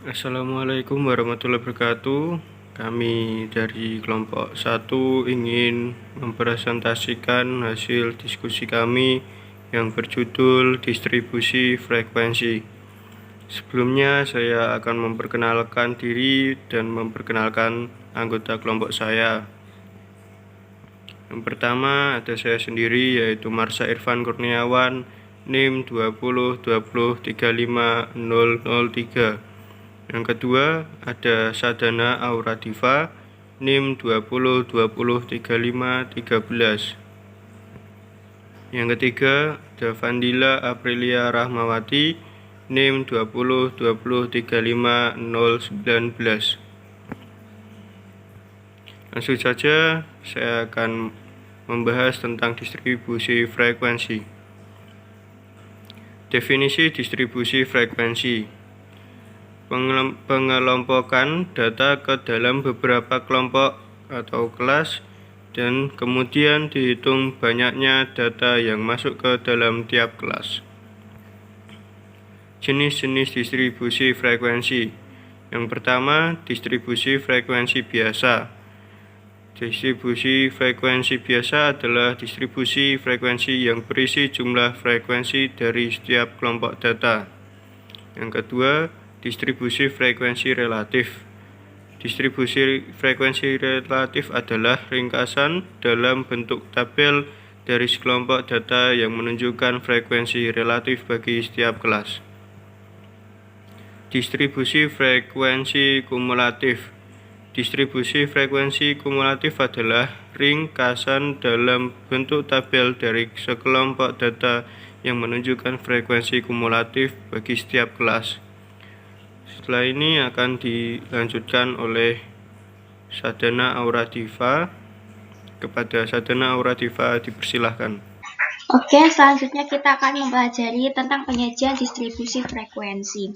Assalamualaikum warahmatullahi wabarakatuh. Kami dari kelompok 1 ingin mempresentasikan hasil diskusi kami yang berjudul distribusi frekuensi. Sebelumnya saya akan memperkenalkan diri dan memperkenalkan anggota kelompok saya. Yang pertama ada saya sendiri, yaitu Marsha Irfan Kurniawan, NIM 2020350003. Yang kedua ada Sadana Auradiva, NIM 20203513. Yang ketiga ada Vandila Aprilia Rahmawati, NIM 20203519. Langsung saja saya akan membahas tentang distribusi frekuensi. Definisi distribusi frekuensi: pengelompokan data ke dalam beberapa kelompok atau kelas, dan kemudian dihitung banyaknya data yang masuk ke dalam tiap kelas. Jenis-jenis distribusi frekuensi. Yang pertama, distribusi frekuensi biasa. Distribusi frekuensi biasa adalah distribusi frekuensi yang berisi jumlah frekuensi dari setiap kelompok data. Yang kedua, distribusi frekuensi relatif. Distribusi frekuensi relatif adalah ringkasan dalam bentuk tabel dari sekelompok data yang menunjukkan frekuensi relatif bagi setiap kelas. Distribusi frekuensi kumulatif. Distribusi frekuensi kumulatif adalah ringkasan dalam bentuk tabel dari sekelompok data yang menunjukkan frekuensi kumulatif bagi setiap kelas. Setelah ini akan dilanjutkan oleh Sadana Auradiva. Kepada Sadana Auradiva dipersilahkan. Oke, selanjutnya kita akan mempelajari tentang penyajian distribusi frekuensi.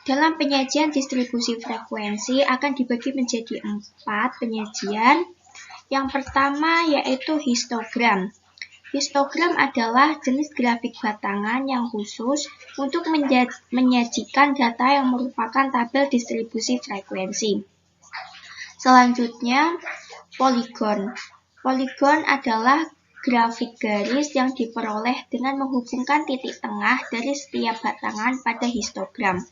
Dalam penyajian distribusi frekuensi akan dibagi menjadi 4 penyajian. Yang pertama yaitu histogram. Histogram adalah jenis grafik batangan yang khusus untuk menyajikan data yang merupakan tabel distribusi frekuensi. Selanjutnya, poligon. Poligon adalah grafik garis yang diperoleh dengan menghubungkan titik tengah dari setiap batangan pada histogram.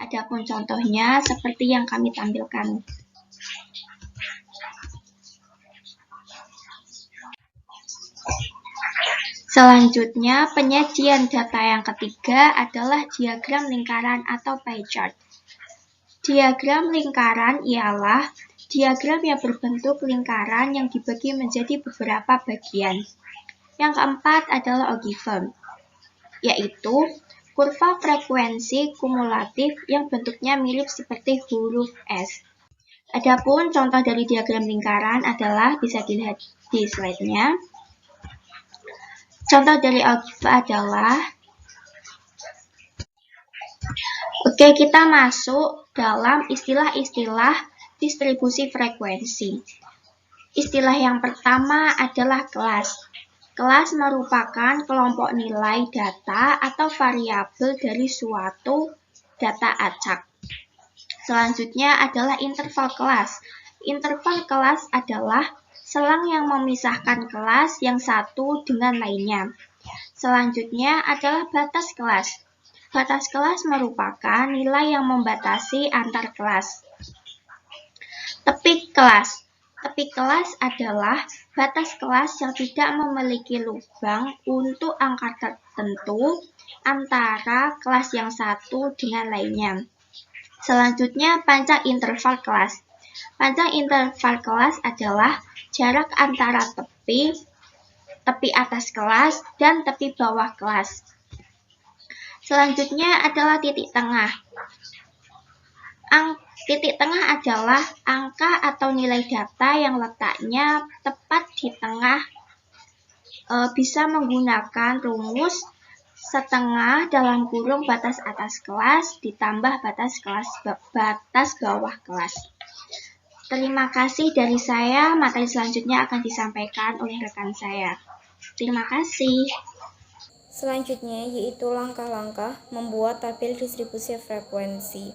Adapun contohnya seperti yang kami tampilkan. Selanjutnya, penyajian data yang ketiga adalah diagram lingkaran atau pie chart. Diagram lingkaran ialah diagram yang berbentuk lingkaran yang dibagi menjadi beberapa bagian. Yang keempat adalah ogive, yaitu kurva frekuensi kumulatif yang bentuknya mirip seperti huruf S. Adapun contoh dari diagram lingkaran adalah bisa dilihat di slide-nya. Contoh dari ogive adalah, oke, kita masuk dalam istilah-istilah distribusi frekuensi. Istilah yang pertama adalah kelas. Kelas merupakan kelompok nilai data atau variabel dari suatu data acak. Selanjutnya adalah interval kelas. Interval kelas adalah selang yang memisahkan kelas yang satu dengan lainnya. Selanjutnya adalah batas kelas. Batas kelas merupakan nilai yang membatasi antar kelas. Tepik kelas. Tepik kelas adalah batas kelas yang tidak memiliki lubang untuk angka tertentu antara kelas yang satu dengan lainnya. Selanjutnya, panjang interval kelas. Panjang interval kelas adalah jarak antara tepi atas kelas dan tepi bawah kelas. Selanjutnya adalah titik tengah. Titik tengah adalah angka atau nilai data yang letaknya tepat di tengah. Bisa menggunakan rumus setengah dalam kurung batas atas kelas ditambah batas bawah kelas. Terima kasih dari saya. Materi selanjutnya akan disampaikan oleh rekan saya. Terima kasih. Selanjutnya yaitu langkah-langkah membuat tabel distribusi frekuensi.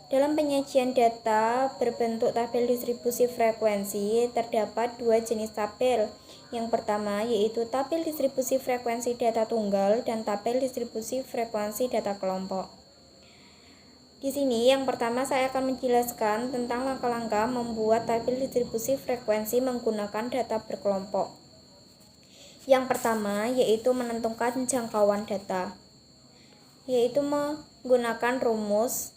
Dalam penyajian data berbentuk tabel distribusi frekuensi, terdapat dua jenis tabel. Yang pertama yaitu tabel distribusi frekuensi data tunggal dan tabel distribusi frekuensi data kelompok. Di sini yang pertama saya akan menjelaskan tentang langkah-langkah membuat tabel distribusi frekuensi menggunakan data berkelompok. Yang pertama yaitu menentukan jangkauan data, yaitu menggunakan rumus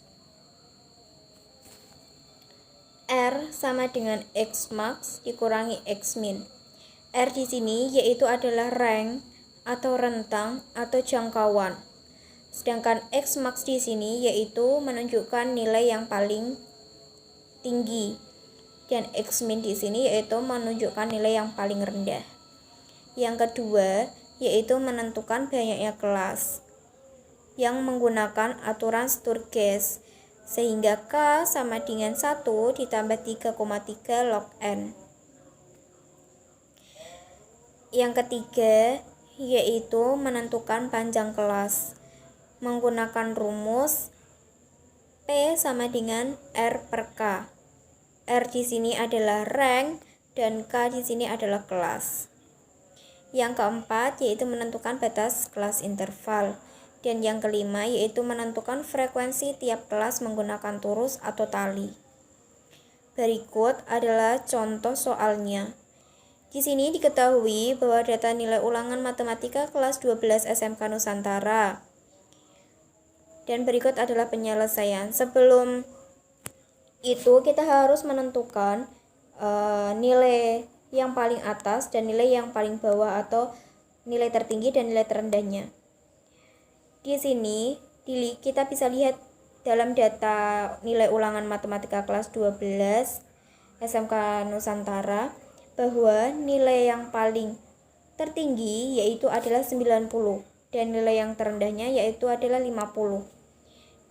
R sama dengan X max dikurangi X min. R di sini yaitu adalah rank atau rentang atau jangkauan. Sedangkan X max di sini yaitu menunjukkan nilai yang paling tinggi. Dan X min di sini yaitu menunjukkan nilai yang paling rendah. Yang kedua yaitu menentukan banyaknya kelas yang menggunakan aturan Sturges, sehingga K sama dengan 1 ditambah 3,3 log N. Yang ketiga yaitu menentukan panjang kelas menggunakan rumus P sama dengan R per K. R di sini adalah rank dan K di sini adalah kelas. Yang keempat yaitu menentukan batas kelas interval. Dan yang kelima yaitu menentukan frekuensi tiap kelas menggunakan turus atau tali. Berikut adalah contoh soalnya. Di sini diketahui bahwa data nilai ulangan matematika kelas 12 SMK Nusantara. Dan berikut adalah penyelesaian. Sebelum itu kita harus menentukan nilai yang paling atas dan nilai yang paling bawah atau nilai tertinggi dan nilai terendahnya. Di sini kita bisa lihat dalam data nilai ulangan matematika kelas 12 SMK Nusantara bahwa nilai yang paling tertinggi yaitu adalah 90 dan nilai yang terendahnya yaitu adalah 50.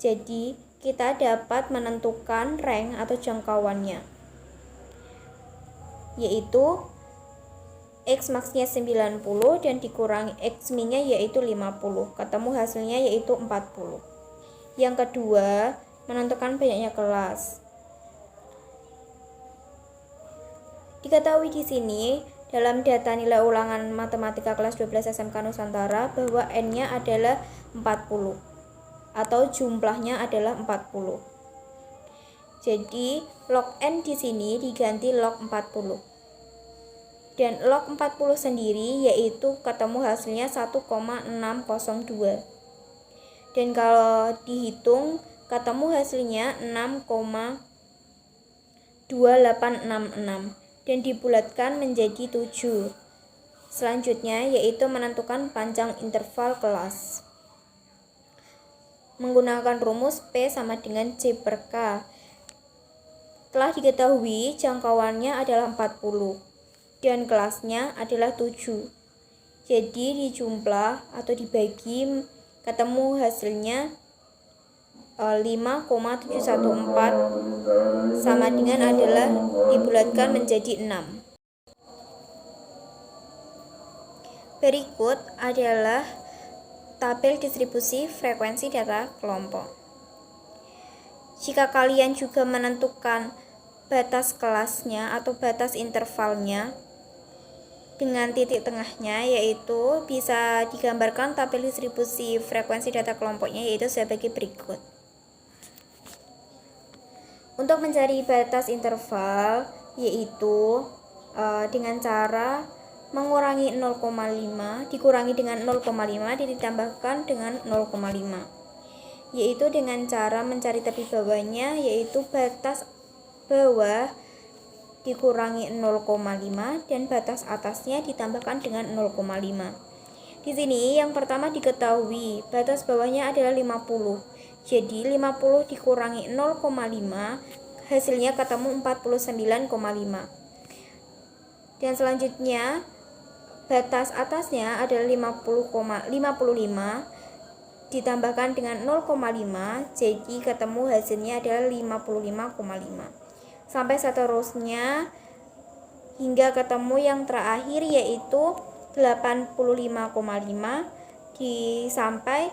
Jadi kita dapat menentukan rank atau jangkauannya, yaitu X max-nya 90 dan dikurangi X min-nya yaitu 50. Ketemu hasilnya yaitu 40. Yang kedua, menentukan banyaknya kelas. Diketahui di sini dalam data nilai ulangan matematika kelas 12 SMK Nusantara bahwa N-nya adalah 40 atau jumlahnya adalah 40. Jadi log N di sini diganti log 40. Dan log 40 sendiri yaitu ketemu hasilnya 1,602. Dan kalau dihitung ketemu hasilnya 6,2866 dan dibulatkan menjadi 7. Selanjutnya yaitu menentukan panjang interval kelas. Menggunakan rumus P sama dengan C per K. Telah diketahui jangkauannya adalah 40. Dan kelasnya adalah 7. Jadi dijumlah atau dibagi ketemu hasilnya 5,714 sama dengan adalah dibulatkan menjadi 6. Berikut adalah tabel distribusi frekuensi data kelompok. Jika kalian juga menentukan batas kelasnya atau batas intervalnya dengan titik tengahnya, yaitu bisa digambarkan tabel distribusi frekuensi data kelompoknya yaitu sebagai berikut. Untuk mencari batas interval yaitu dengan cara mengurangi 0,5 dikurangi dengan 0,5 ditambahkan dengan 0,5, yaitu dengan cara mencari tepi bawahnya yaitu batas bawah dikurangi 0,5 dan batas atasnya ditambahkan dengan 0,5. Di sini yang pertama diketahui batas bawahnya adalah 50. Jadi 50 dikurangi 0,5 hasilnya ketemu 49,5. Dan selanjutnya batas atasnya adalah 55 ditambahkan dengan 0,5 jadi ketemu hasilnya adalah 55,5. Sampai seterusnya hingga ketemu yang terakhir yaitu 85,5 sampai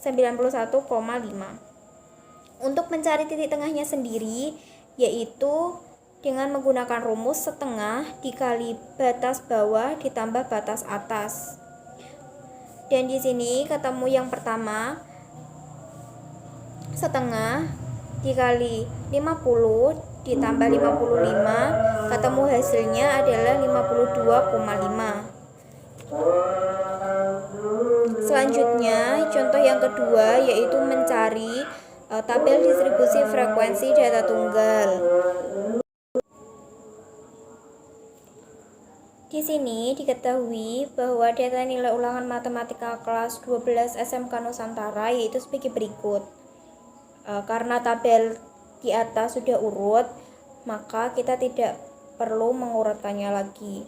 91,5. Untuk mencari titik tengahnya sendiri, yaitu dengan menggunakan rumus setengah dikali batas bawah ditambah batas atas. Dan di sini ketemu yang pertama, setengah dikali 50 ditambah 55, ketemu hasilnya adalah 52,5. Selanjutnya, contoh yang kedua yaitu mencari tabel distribusi frekuensi data tunggal. Di sini diketahui bahwa data nilai ulangan matematika kelas 12 SMK Nusantara yaitu sebagai berikut. Karena tabel di atas sudah urut, maka kita tidak perlu mengurutkannya lagi.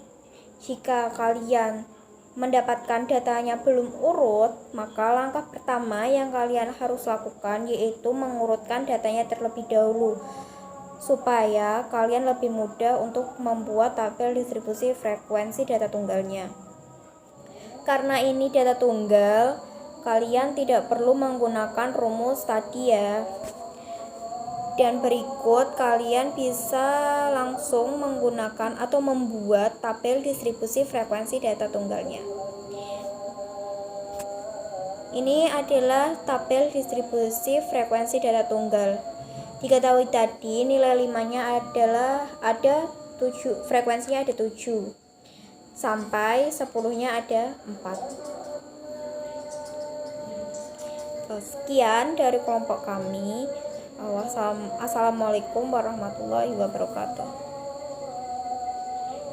Jika kalian mendapatkan datanya belum urut, maka langkah pertama yang kalian harus lakukan yaitu mengurutkan datanya terlebih dahulu, supaya kalian lebih mudah untuk membuat tabel distribusi frekuensi data tunggalnya. Karena ini data tunggal, kalian tidak perlu menggunakan rumus tadi ya. Dan berikut kalian bisa langsung menggunakan atau membuat tabel distribusi frekuensi data tunggalnya. Ini adalah tabel distribusi frekuensi data tunggal. Diketahui tadi nilai 5-nya adalah ada 7, frekuensinya ada 7. Sampai 10-nya ada 4. Sekian dari kelompok kami. Assalamualaikum warahmatullahi wabarakatuh.